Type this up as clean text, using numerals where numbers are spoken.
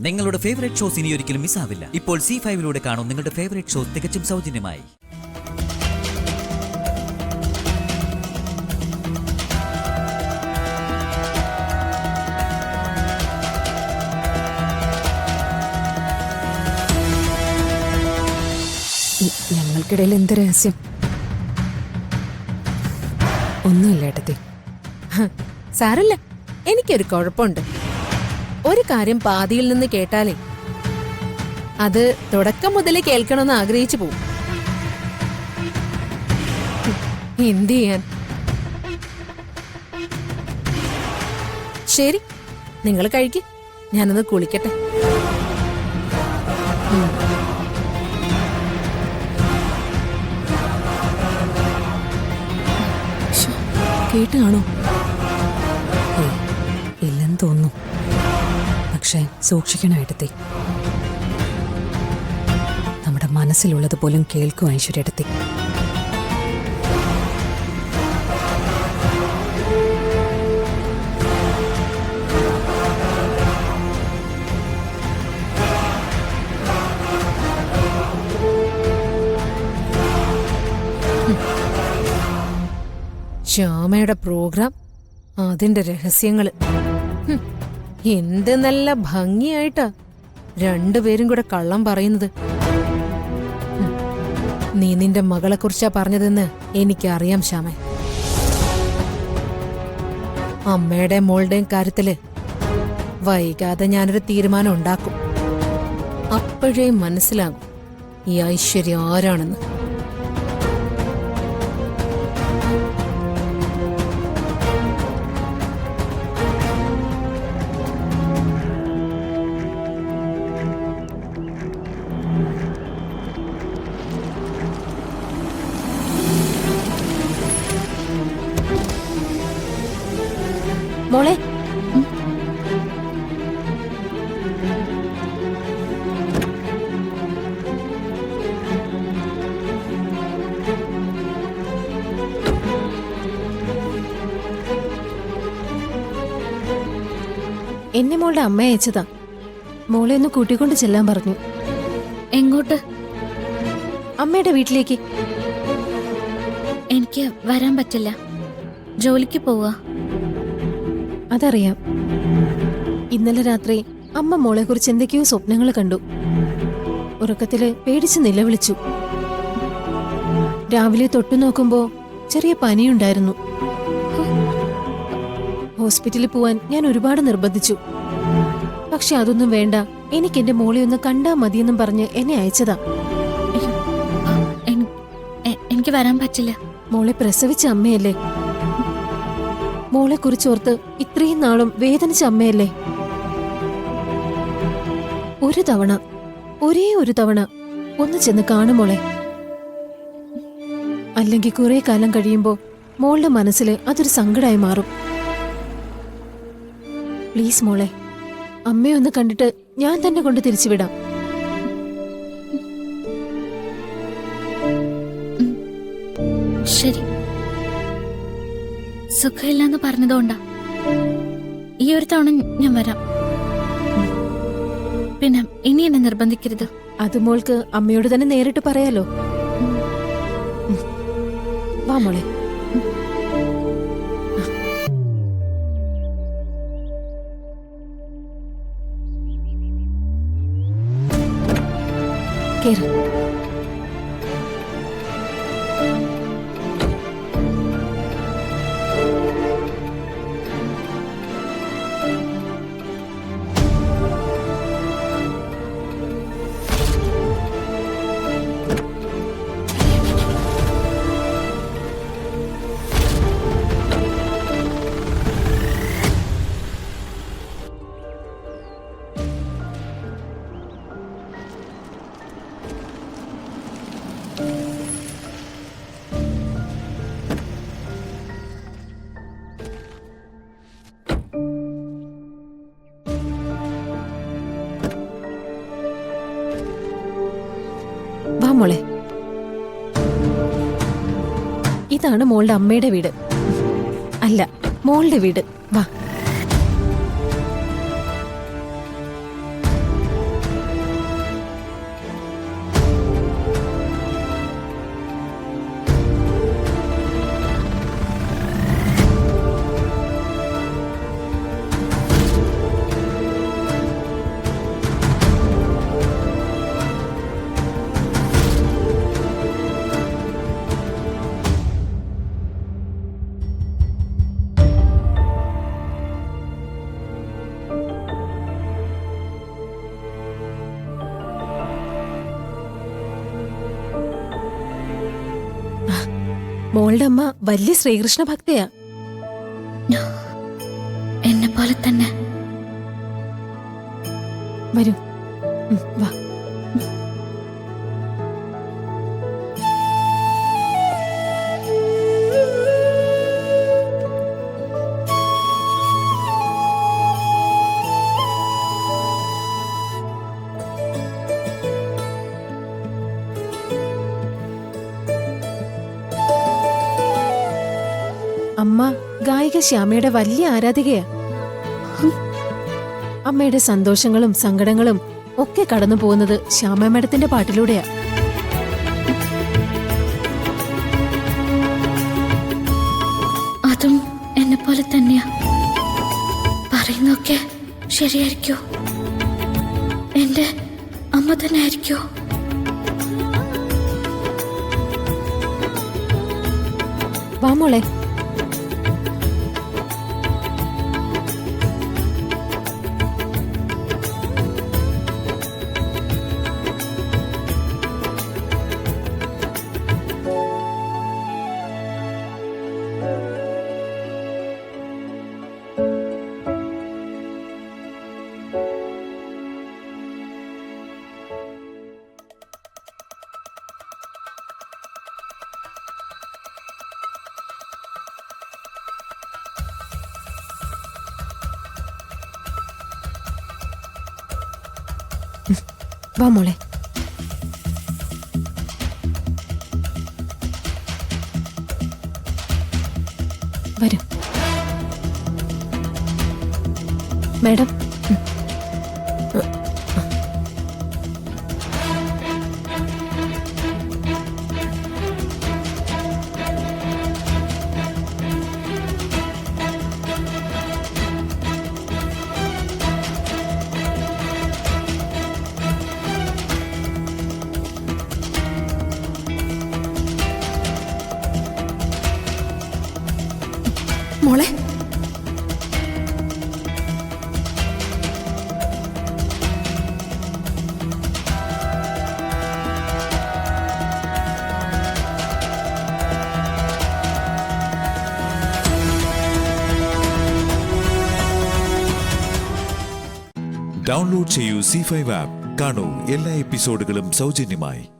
നിങ്ങളുടെ favourite shows ഇനി ഒരിക്കലും മിസ്സാവില്ല. ഇപ്പോൾ C5 കാണും നിങ്ങളുടെ ഫേവറേറ്റ് ഷോസ് തികച്ചും സൗജന്യമായി. ഞങ്ങൾക്കിടയിൽ എന്ത് രഹസ്യം? ഒന്നുമില്ല ഏട്ടത്തി. സാരല്ല, എനിക്കൊരു കുഴപ്പമുണ്ട്. ഒരു കാര്യം പാതിയിൽ നിന്ന് കേട്ടാലേ അത് തുടക്കം മുതലേ കേൾക്കണമെന്ന് ആഗ്രഹിച്ചു പോവും. എന്ത് ചെയ്യാൻ? ശരി, നിങ്ങൾ കഴിക്ക്, ഞാനൊന്ന് കുളിക്കട്ടെ. കേട്ട് കാണോ? ഇല്ലെന്ന് തോന്നുന്നു. പക്ഷേ സൂക്ഷിക്കണം ഏട്ടത്തി. നമ്മുടെ മനസ്സിലുള്ളത് പോലും കേൾക്കും ഐശ്വര്യേട്ടത്തി. ശ്യാമയുടെ പ്രോഗ്രാം, അതിന്റെ രഹസ്യങ്ങള്. എന്ത് നല്ല ഭംഗിയായിട്ടാ രണ്ടുപേരും കൂടെ കള്ളം പറയുന്നത്. നീ നിന്റെ മകളെ കുറിച്ചാ പറഞ്ഞതെന്ന് എനിക്കറിയാം ശ്യാമ. അമ്മയുടെയും മോളുടെയും കാര്യത്തില് വൈകാതെ ഞാനൊരു തീരുമാനം ഉണ്ടാക്കും. അപ്പോഴേ മനസ്സിലാകും ഈ ഐശ്വര്യ ആരാണെന്ന്. മോളെ, എന്നെ മോളുടെ അമ്മ അയച്ചതാ. മോളെ ഒന്ന് കൂട്ടിക്കൊണ്ട് ചെല്ലാൻ പറഞ്ഞു. എങ്ങോട്ട്? അമ്മയുടെ വീട്ടിലേക്ക്. എനിക്ക് വരാൻ പറ്റില്ല, ജോലിക്ക് പോവാ. അതറിയാം. ഇന്നലെ രാത്രി അമ്മ മോളെ കുറിച്ച് എന്തൊക്കെയോ സ്വപ്നങ്ങൾ കണ്ടു. ഉറക്കത്തില് പേടിച്ച് നിലവിളിച്ചു. രാവിലെ തൊട്ടു നോക്കുമ്പോ ചെറിയ പനിയുണ്ടായിരുന്നു. ഹോസ്പിറ്റലിൽ പോവാൻ ഞാൻ ഒരുപാട് നിർബന്ധിച്ചു. പക്ഷെ അതൊന്നും വേണ്ട, എനിക്ക് എന്റെ മോളെ ഒന്ന് കണ്ടാ മതിയെന്നും പറഞ്ഞ് എന്നെ അയച്ചതാ. എനിക്ക് വരാൻ പറ്റില്ല. മോളെ പ്രസവിച്ച അമ്മയല്ലേ, മോളെ കുറിച്ചോർത്ത് ഇത്രയും നാളും വേദനിച്ച അമ്മയല്ലേ. ഒരു തവണ, ഒരേ ഒരു തവണ ഒന്ന് ചെന്ന് കാണുമോളെ. അല്ലെങ്കിൽ കുറെ കാലം കഴിയുമ്പോ മോളുടെ മനസ്സിൽ അതൊരു സങ്കടമായി മാറും. പ്ലീസ് മോളെ, അമ്മയൊന്ന് കണ്ടിട്ട് ഞാൻ തന്നെ കൊണ്ട് തിരിച്ചുവിടാം. ശരി, സുഖമില്ലെന്ന് പറഞ്ഞതുകൊണ്ടാ. ഈ ഒരു തവണ ഞാൻ വരാം. പിന്നെ ഇനി എന്നെ നിർബന്ധിക്കരുത്. അത് മോൾക്ക് അമ്മയോട് തന്നെ നേരിട്ട് പറയാലോ. വാ മോളെ. കേറ്. വാ മോളെ. ഇതാണ് മോളുടെ അമ്മയുടെ വീട്. അല്ല, മോളുടെ വീട്. വാ. മോളുടെ അമ്മ വലിയ ശ്രീകൃഷ്ണ ഭക്തയാ. എന്നെ പോലെ തന്നെ. വരൂ, വാ. അമ്മ ഗായിക ശ്യാമയുടെ വലിയ ആരാധികയാ. അമ്മയുടെ സന്തോഷങ്ങളും സങ്കടങ്ങളും ഒക്കെ കടന്നു പോകുന്നത് ശ്യാമ മേഡത്തിന്റെ പാട്ടിലൂടെയാ. അതും എന്നെ പോലെ തന്നെയാ. പറയുന്നൊക്കെ ശരിയായിരിക്കോ? എന്റെ അമ്മ തന്നെ ആയിരിക്കോ? വാ മോളെ. വാ മോളെ. വരൂ മേഡം. മോളെ, ഡൗൺലോഡ് ചെയ്യൂ C5 ആപ്പ്. കാണൂ എല്ലാ എപ്പിസോഡുകളും സൗജന്യമായി.